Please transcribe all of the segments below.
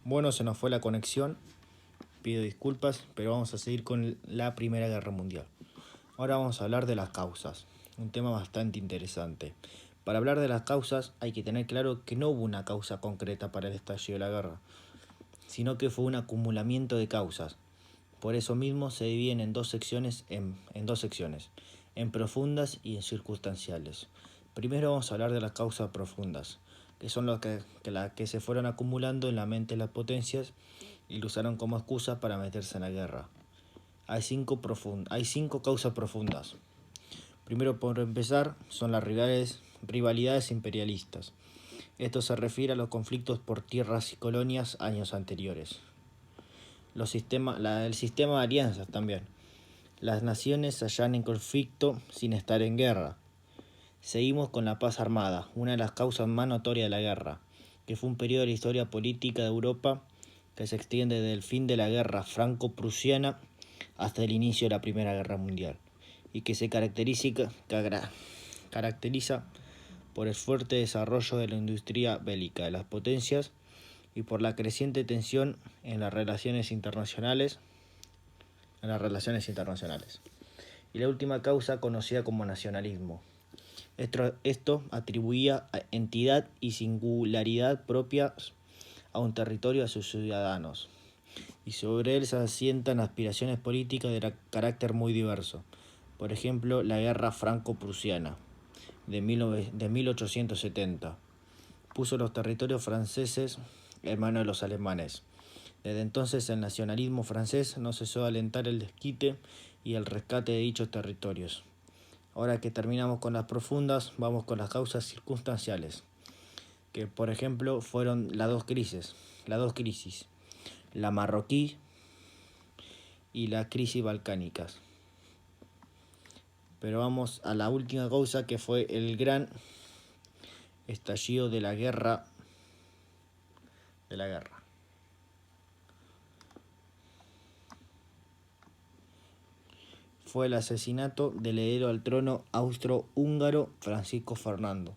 Bueno, se nos fue la conexión, pido disculpas, pero vamos a seguir con la Primera Guerra Mundial. Ahora vamos a hablar de las causas, un tema bastante interesante. Para hablar de las causas hay que tener claro que no hubo una causa concreta para el estallido de la guerra, sino que fue un acumulamiento de causas. Por eso mismo se dividen en dos secciones, en profundas y en circunstanciales. Primero vamos a hablar de las causas profundas, que son las que se fueron acumulando en la mente de las potencias y lo usaron como excusa para meterse en la guerra. Hay cinco causas profundas. Primero, por empezar, son las rivalidades imperialistas. Esto se refiere a los conflictos por tierras y colonias años anteriores. El sistema de alianzas también. Las naciones se hallan en conflicto sin estar en guerra. Seguimos con la paz armada, una de las causas más notorias de la guerra, que fue un periodo de la historia política de Europa que se extiende desde el fin de la guerra franco-prusiana hasta el inicio de la Primera Guerra Mundial, y que se caracteriza por el fuerte desarrollo de la industria bélica de las potencias y por la creciente tensión en las relaciones internacionales. Y la última causa conocida como nacionalismo. Esto atribuía entidad y singularidad propias a un territorio a sus ciudadanos, y sobre él se asientan aspiraciones políticas de carácter muy diverso. Por ejemplo, la guerra franco-prusiana de 1870 puso los territorios franceses en manos de los alemanes. Desde entonces el nacionalismo francés no cesó de alentar el desquite y el rescate de dichos territorios. Ahora que terminamos con las profundas, vamos con las causas circunstanciales, que por ejemplo fueron las dos crisis, la marroquí y la crisis balcánicas. Pero vamos a la última causa, que fue el gran estallido de la guerra. Fue el asesinato del heredero al trono austrohúngaro Francisco Fernando.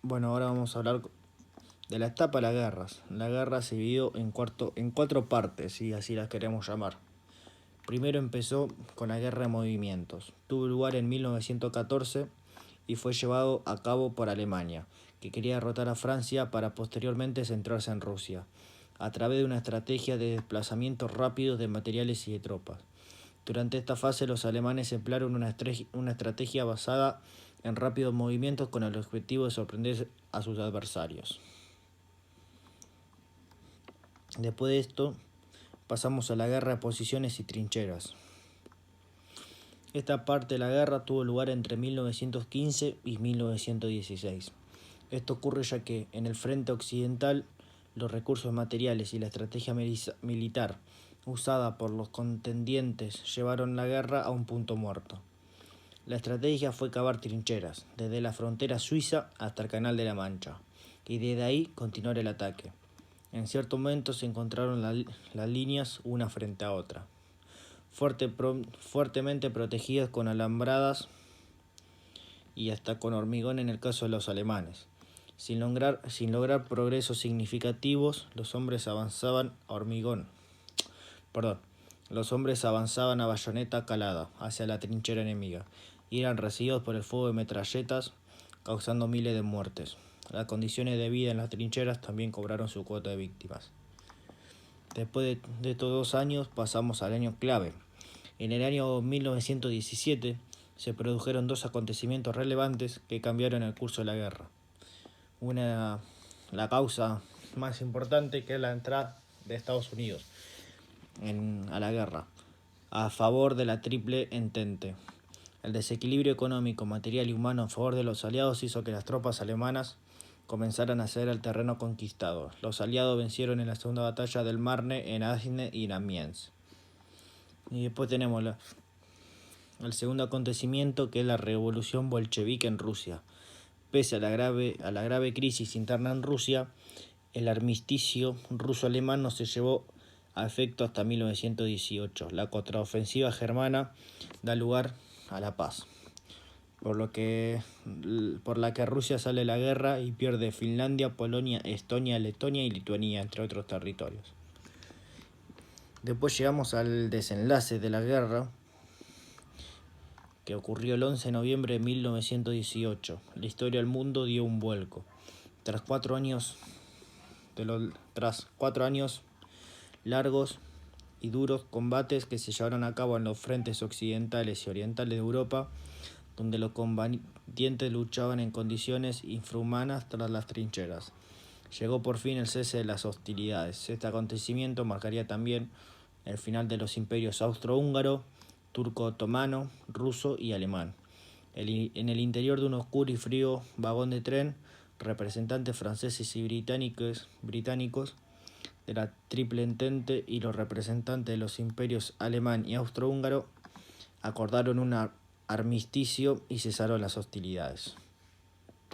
Bueno, ahora vamos a hablar de la etapa de las guerras. La guerra se dividió en cuatro partes, y así las queremos llamar. Primero empezó con la guerra de movimientos. Tuvo lugar en 1914 y fue llevado a cabo por Alemania, que quería derrotar a Francia para posteriormente centrarse en Rusia, a través de una estrategia de desplazamientos rápidos de materiales y de tropas. Durante esta fase los alemanes emplearon una estrategia basada en rápidos movimientos con el objetivo de sorprender a sus adversarios. Después de esto, pasamos a la guerra de posiciones y trincheras. Esta parte de la guerra tuvo lugar entre 1915 y 1916. Esto ocurre ya que en el frente occidental los recursos materiales y la estrategia militar usada por los contendientes llevaron la guerra a un punto muerto. La estrategia fue cavar trincheras, desde la frontera suiza hasta el Canal de la Mancha, y desde ahí continuar el ataque. En cierto momento se encontraron las líneas una frente a otra, fuertemente protegidas con alambradas y hasta con hormigón en el caso de los alemanes. Sin lograr progresos significativos, los hombres avanzaban a bayoneta calada hacia la trinchera enemiga y eran recibidos por el fuego de metralletas, causando miles de muertes. Las condiciones de vida en las trincheras también cobraron su cuota de víctimas. Después de estos 2 años pasamos al año clave. En el año 1917 se produjeron 2 acontecimientos relevantes que cambiaron el curso de la guerra. La causa más importante, que es la entrada de Estados Unidos a la guerra, a favor de la Triple Entente. El desequilibrio económico, material y humano a favor de los aliados hizo que las tropas alemanas comenzaran a ceder el terreno conquistado. Los aliados vencieron en la segunda batalla del Marne, en Aisne y en Amiens. Y después tenemos el segundo acontecimiento, que es la revolución bolchevique en Rusia. Pese a la grave crisis interna en Rusia, el armisticio ruso-alemán no se llevó a efecto hasta 1918. La contraofensiva germana da lugar a la paz. por la que Rusia sale de la guerra y pierde Finlandia, Polonia, Estonia, Letonia y Lituania, entre otros territorios. Después llegamos al desenlace de la guerra, que ocurrió el 11 de noviembre de 1918. La historia del mundo dio un vuelco. Tras 4 años largos y duros combates que se llevaron a cabo en los frentes occidentales y orientales de Europa, donde los combatientes luchaban en condiciones infrahumanas tras las trincheras. Llegó por fin el cese de las hostilidades. Este acontecimiento marcaría también el final de los imperios austrohúngaro, turco-otomano, ruso y alemán. En el interior de un oscuro y frío vagón de tren, representantes franceses y británicos de la Triple Entente y los representantes de los imperios alemán y austrohúngaro acordaron un armisticio y cesaron las hostilidades.